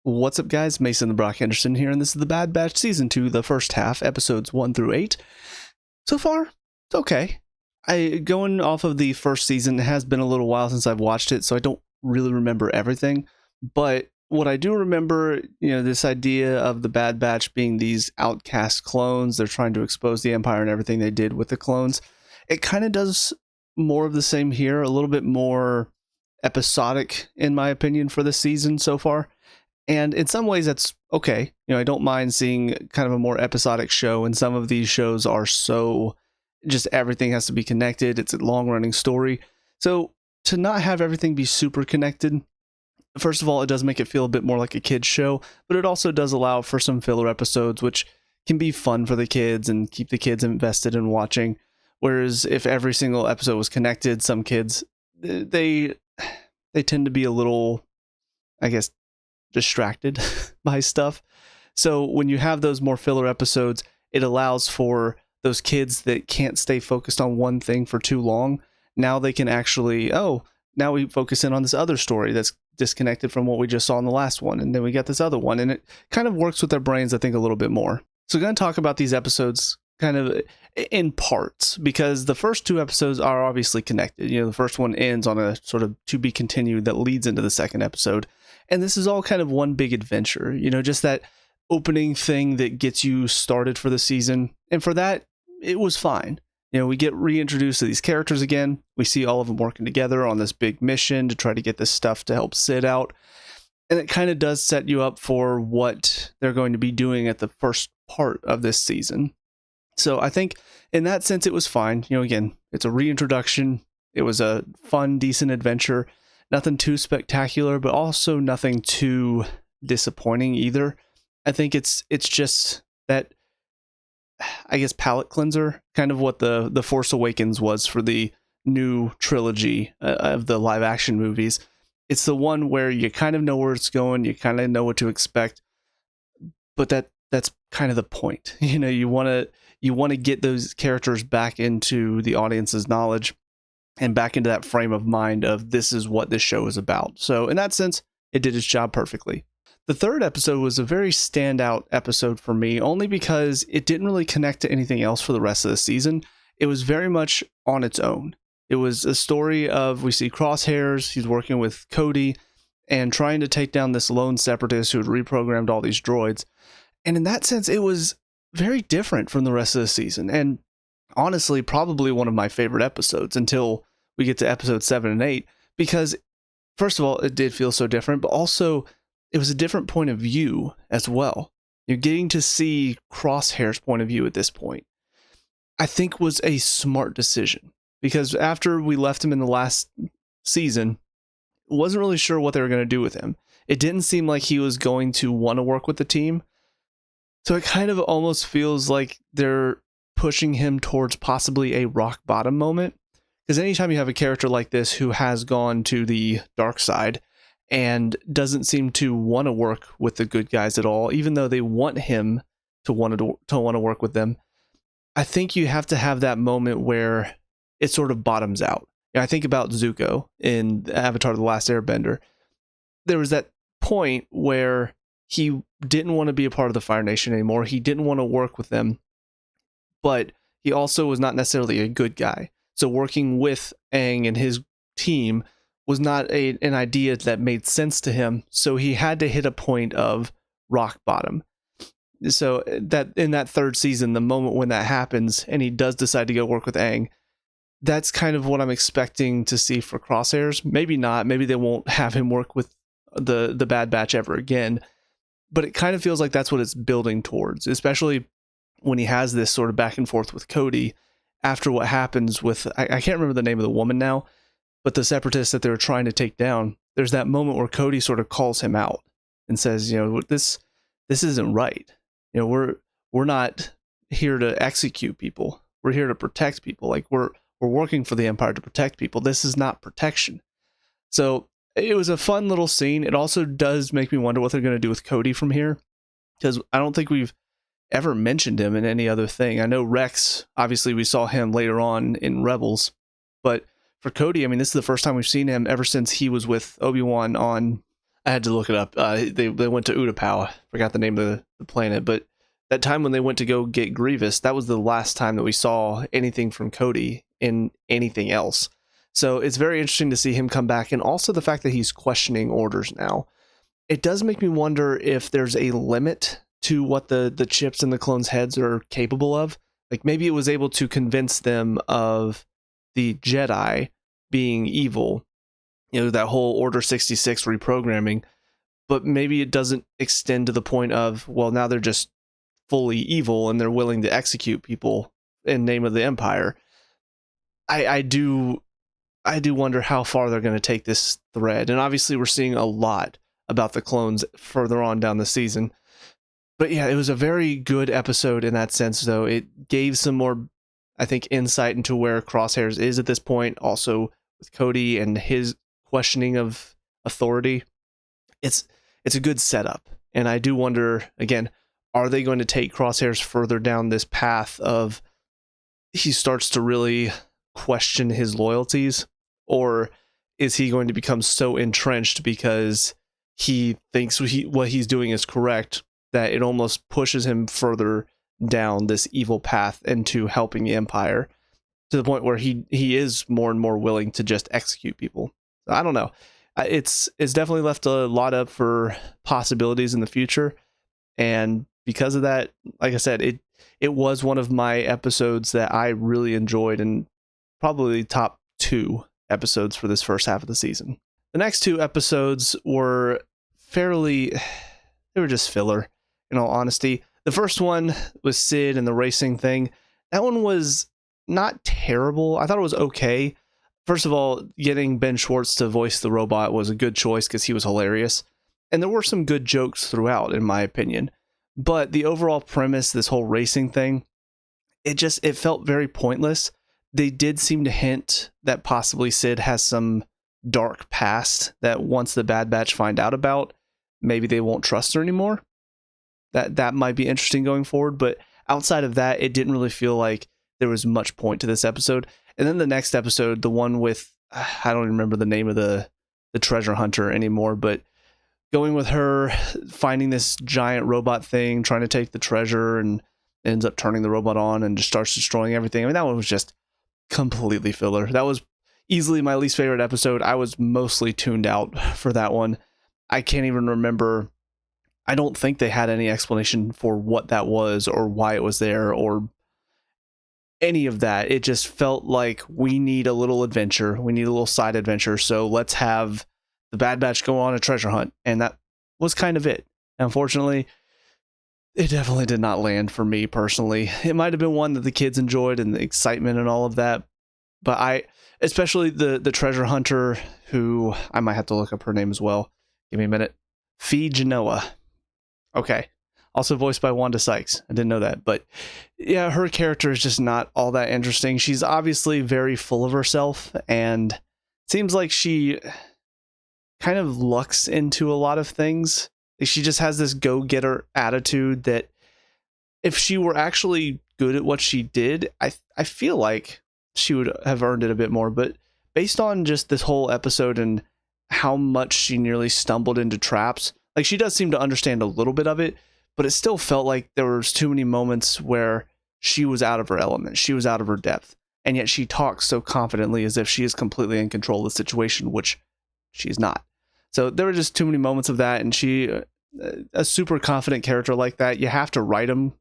What's up, guys? Mason the Brock Henderson here, and this is the Bad Batch Season 2, the first half, episodes 1 through 8. So far, it's okay. Going off of the first season, it has been a little while since I've watched it, so I don't really remember everything. But what I do remember, this idea of the Bad Batch being these outcast clones, they're trying to expose the Empire and everything they did with the clones. It kind of does more of the same here, a little bit more episodic, in my opinion, for this season so far. And in some ways, that's okay. I don't mind seeing kind of a more episodic show. And some of these shows are so just everything has to be connected. It's a long running story. So to not have everything be super connected, first of all, it does make it feel a bit more like a kid's show, but it also does allow for some filler episodes, which can be fun for the kids and keep the kids invested in watching. Whereas if every single episode was connected, some kids, they tend to be a little, I guess, distracted by stuff. So when you have those more filler episodes, it allows for those kids that can't stay focused on one thing for too long. Now they can actually, now we focus in on this other story that's disconnected from what we just saw in the last one. And then we get this other one, and it kind of works with their brains, I think, a little bit more. So I'm going to talk about these episodes kind of in parts, because the first two episodes are obviously connected. The first one ends on a sort of to be continued that leads into the second episode. And this is all kind of one big adventure, just that opening thing that gets you started for the season. And for that, it was fine. We get reintroduced to these characters again. We see all of them working together on this big mission to try to get this stuff to help Sid out. And it kind of does set you up for what they're going to be doing at the first part of this season. So I think in that sense, it was fine. Again, it's a reintroduction. It was a fun, decent adventure. Nothing too spectacular, but also nothing too disappointing either. I think it's just that, I guess, palate cleanser, kind of what the Force Awakens was for the new trilogy of the live action movies. It's the one where you kind of know where it's going, you kind of know what to expect, but that's kind of the point. You want to get those characters back into the audience's knowledge and back into that frame of mind of this is what this show is about. So in that sense, it did its job perfectly. The third episode was a very standout episode for me, only because it didn't really connect to anything else for the rest of the season. It was very much on its own. It was a story of, we see Crosshairs, he's working with Cody and trying to take down this lone separatist who had reprogrammed all these droids. And in that sense, it was very different from the rest of the season. And honestly, probably one of my favorite episodes until we get to episode 7 and 8, because first of all, it did feel so different, but also it was a different point of view as well. You're getting to see Crosshair's point of view at this point. I think was a smart decision, because after we left him in the last season, wasn't really sure what they were going to do with him. It didn't seem like he was going to want to work with the team. So it kind of almost feels like they're pushing him towards possibly a rock bottom moment. Because anytime you have a character like this who has gone to the dark side and doesn't seem to want to work with the good guys at all, even though they want him to want to work with them, I think you have to have that moment where it sort of bottoms out. I think about Zuko in Avatar: The Last Airbender. There was that point where he didn't want to be a part of the Fire Nation anymore. He didn't want to work with them, but he also was not necessarily a good guy. So working with Aang and his team was not an idea that made sense to him. So he had to hit a point of rock bottom. So that in that third season, the moment when that happens and he does decide to go work with Aang, that's kind of what I'm expecting to see for Crosshairs. Maybe not. Maybe they won't have him work with the Bad Batch ever again. But it kind of feels like that's what it's building towards, especially when he has this sort of back and forth with Cody after what happens with, I can't remember the name of the woman now, but the separatists that they were trying to take down. There's that moment where Cody sort of calls him out and says, this isn't right. We're not here to execute people. We're here to protect people. Like we're working for the Empire to protect people. This is not protection. So it was a fun little scene. It also does make me wonder what they're going to do with Cody from here, because I don't think we've ever mentioned him in any other thing. I know Rex, obviously we saw him later on in Rebels, but for Cody, I mean, this is the first time we've seen him ever since he was with Obi-Wan on I had to look it up. They went to Utapau. Forgot the name of the planet, but that time when they went to go get Grievous, that was the last time that we saw anything from Cody in anything else. So it's very interesting to see him come back, and also the fact that he's questioning orders now. It does make me wonder if there's a limit to what the chips in the clones' heads are capable of. Like maybe it was able to convince them of the Jedi being evil, that whole Order 66 reprogramming, but maybe it doesn't extend to the point of, well, now they're just fully evil and they're willing to execute people in name of the Empire. I do wonder how far they're going to take this thread, and obviously we're seeing a lot about the clones further on down the season. But yeah, it was a very good episode in that sense, though. It gave some more, I think, insight into where Crosshairs is at this point. Also with Cody and his questioning of authority. It's a good setup. And I do wonder, again, are they going to take Crosshairs further down this path of he starts to really question his loyalties? Or is he going to become so entrenched because he thinks what he's doing is correct that it almost pushes him further down this evil path into helping the Empire, to the point where he is more and more willing to just execute people? I don't know. It's definitely left a lot up for possibilities in the future, and because of that, like I said, it was one of my episodes that I really enjoyed, and probably top 2 episodes for this first half of the season. The next 2 episodes were they were just filler, in all honesty. The first one was Sid and the racing thing. That one was not terrible. I thought it was okay. First of all, getting Ben Schwartz to voice the robot was a good choice because he was hilarious. And there were some good jokes throughout, in my opinion. But the overall premise, this whole racing thing, it felt very pointless. They did seem to hint that possibly Sid has some dark past that once the Bad Batch find out about, maybe they won't trust her anymore. That might be interesting going forward. But outside of that, it didn't really feel like there was much point to this episode. And then the next episode, the one with, I don't remember the name of the treasure hunter anymore, but going with her, finding this giant robot thing, trying to take the treasure, and ends up turning the robot on and just starts destroying everything. I mean, that one was just completely filler. That was easily my least favorite episode. I was mostly tuned out for that one. I can't even remember. I don't think they had any explanation for what that was or why it was there or any of that. It just felt like we need a little adventure. We need a little side adventure. So let's have the Bad Batch go on a treasure hunt. And that was kind of it. Unfortunately, it definitely did not land for me personally. It might have been one that the kids enjoyed and the excitement and all of that. But especially the treasure hunter, who I might have to look up her name as well. Give me a minute. Fee Genoa. Okay. Also voiced by Wanda Sykes. I didn't know that. But yeah, her character is just not all that interesting. She's obviously very full of herself, and it seems like she kind of lucks into a lot of things. She just has this go-getter attitude that if she were actually good at what she did, I feel like she would have earned it a bit more. But based on just this whole episode and how much she nearly stumbled into traps, like, she does seem to understand a little bit of it, but it still felt like there was too many moments where she was out of her element. She was out of her depth. And yet she talks so confidently as if she is completely in control of the situation, which she's not. So there were just too many moments of that. And she, a super confident character like that, you have to write them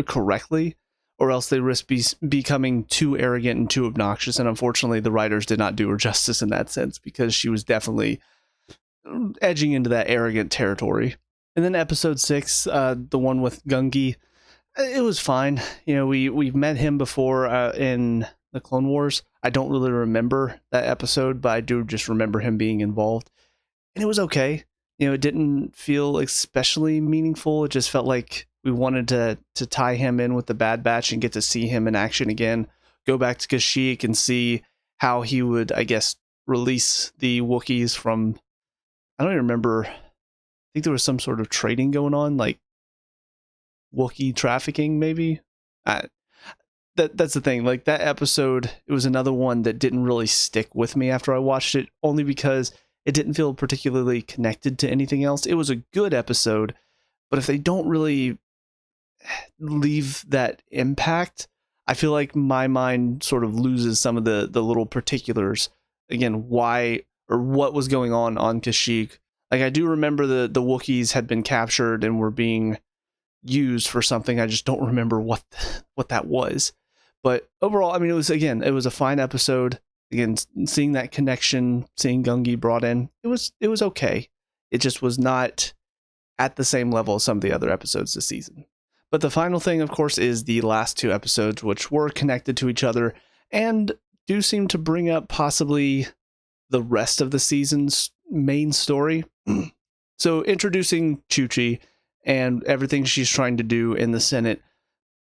correctly, or else they risk becoming too arrogant and too obnoxious. And unfortunately, the writers did not do her justice in that sense, because she was definitely edging into that arrogant territory. And then episode 6, the one with Gungi, it was fine. We've met him before in the Clone Wars. I don't really remember that episode, but I do just remember him being involved. And it was okay. It didn't feel especially meaningful. It just felt like we wanted to tie him in with the Bad Batch and get to see him in action again. Go back to Kashyyyk and see how he would, I guess, release the Wookiees from... I don't even remember. I think there was some sort of trading going on, like Wookiee trafficking, maybe. That's the thing. Like, that episode, it was another one that didn't really stick with me after I watched it, only because It didn't feel particularly connected to anything else. It was a good episode, but if they don't really leave that impact, I feel like my mind sort of loses some of the little particulars. Again, why or what was going on Kashyyyk. Like, I do remember the Wookiees had been captured and were being used for something. I just don't remember what that was. But overall, I mean, it was a fine episode. Again, seeing that connection, seeing Gungi brought in, it was okay. It just was not at the same level as some of the other episodes this season. But the final thing, of course, is the last two episodes, which were connected to each other and do seem to bring up possibly the rest of the season's main story. So introducing Chuchi and everything she's trying to do in the Senate,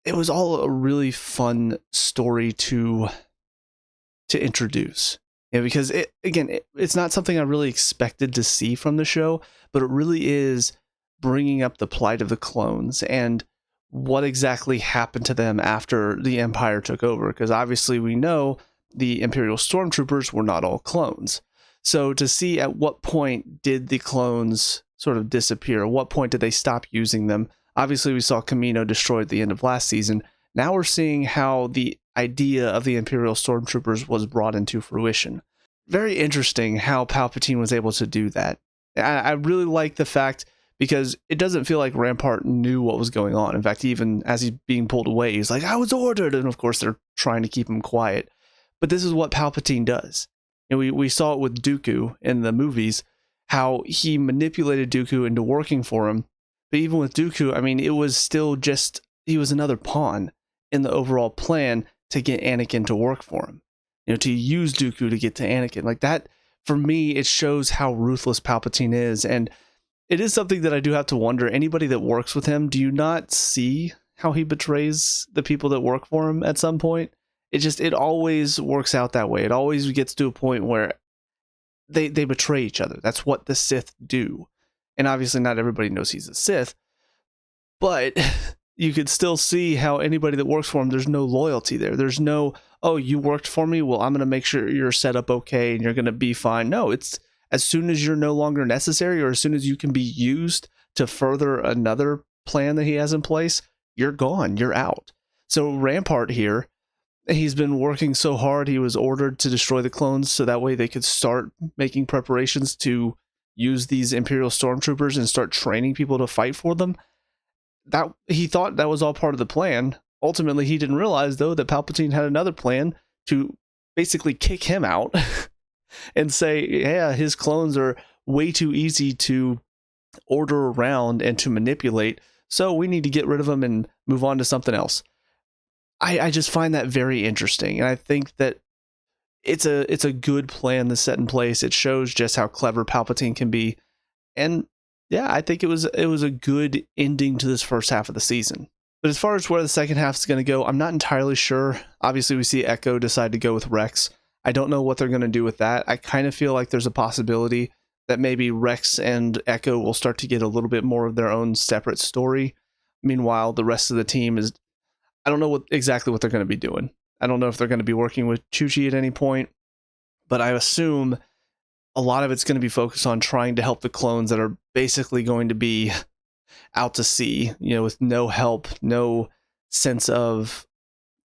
it was all a really fun story to introduce. Because it's not something I really expected to see from the show, but it really is bringing up the plight of the clones and what exactly happened to them after the Empire took over. Because obviously we know the Imperial stormtroopers were not all clones. So to see at what point did the clones sort of disappear, at what point did they stop using them? Obviously we saw Kamino destroyed at the end of last season. Now we're seeing how the idea of the Imperial stormtroopers was brought into fruition. Very interesting how Palpatine was able to do that. I really like the fact, because it doesn't feel like Rampart knew what was going on. In fact, even as he's being pulled away, he's like, I was ordered. And of course, they're trying to keep him quiet. But this is what Palpatine does. And we saw it with Dooku in the movies, how he manipulated Dooku into working for him. But even with Dooku, I mean, it was still just, he was another pawn in the overall plan to get Anakin to work for him. To use Dooku to get to Anakin. Like that, for me, it shows how ruthless Palpatine is. And it is something that I do have to wonder, anybody that works with him, do you not see how he betrays the people that work for him at some point? It always works out that way. It always gets to a point where they betray each other. That's what the Sith do. And obviously not everybody knows he's a Sith, but you could still see how anybody that works for him, there's no loyalty there. There's no, oh, you worked for me? Well, I'm going to make sure you're set up okay and you're going to be fine. No, it's as soon as you're no longer necessary, or as soon as you can be used to further another plan that he has in place, you're gone, you're out. So Rampart here, he's been working so hard. He was ordered to destroy the clones so that way they could start making preparations to use these Imperial stormtroopers and start training people to fight for them. That he thought that was all part of the plan. Ultimately, he didn't realize, though, that Palpatine had another plan to basically kick him out and say, yeah, his clones are way too easy to order around and to manipulate, so we need to get rid of them and move on to something else. I just find that very interesting, and I think that it's a good plan that's set in place. It shows just how clever Palpatine can be, and yeah, I think it was a good ending to this first half of the season. But as far as where the second half is going to go, I'm not entirely sure. Obviously, we see Echo decide to go with Rex. I don't know what they're going to do with that. I kind of feel like there's a possibility that maybe Rex and Echo will start to get a little bit more of their own separate story. Meanwhile, the rest of the team is, I don't know exactly what they're going to be doing. I don't know if they're going to be working with Chuchi at any point, but I assume a lot of it's going to be focused on trying to help the clones that are basically going to be out to sea, with no help, no sense of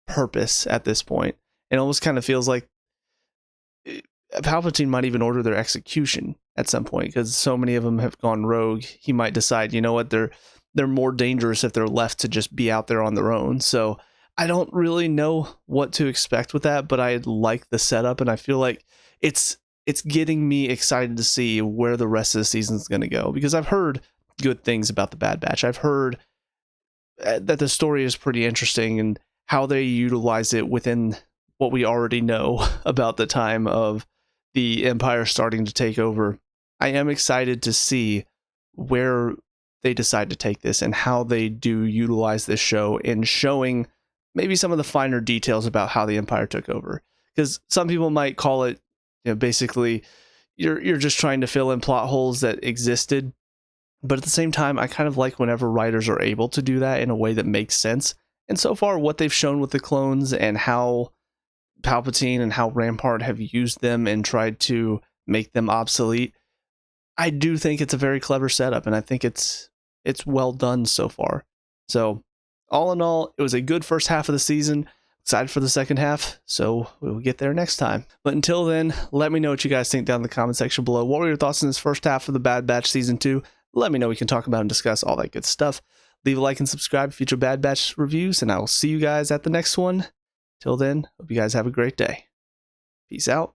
purpose at this point. It almost kind of feels like Palpatine might even order their execution at some point, because so many of them have gone rogue. He might decide, you know what, they're more dangerous if they're left to just be out there on their own. So I don't really know what to expect with that, but I like the setup, and I feel like it's getting me excited to see where the rest of the season is going to go, because I've heard good things about the Bad Batch. I've heard that the story is pretty interesting and how they utilize it within what we already know about the time of the Empire starting to take over. I am excited to see where they decide to take this and how they do utilize this show in showing maybe some of the finer details about how the Empire took over. Because some people might call it, basically you're just trying to fill in plot holes that existed. But at the same time, I kind of like whenever writers are able to do that in a way that makes sense. And so far, what they've shown with the clones and how Palpatine and how Rampart have used them and tried to make them obsolete. I do think it's a very clever setup, and I think it's well done so far. So, all in all, it was a good first half of the season. Excited for the second half, so we'll get there next time. But until then, let me know what you guys think down in the comment section below. What were your thoughts on this first half of the Bad Batch Season 2? Let me know. We can talk about and discuss all that good stuff. Leave a like and subscribe for future Bad Batch reviews, and I will see you guys at the next one. Till then, hope you guys have a great day. Peace out.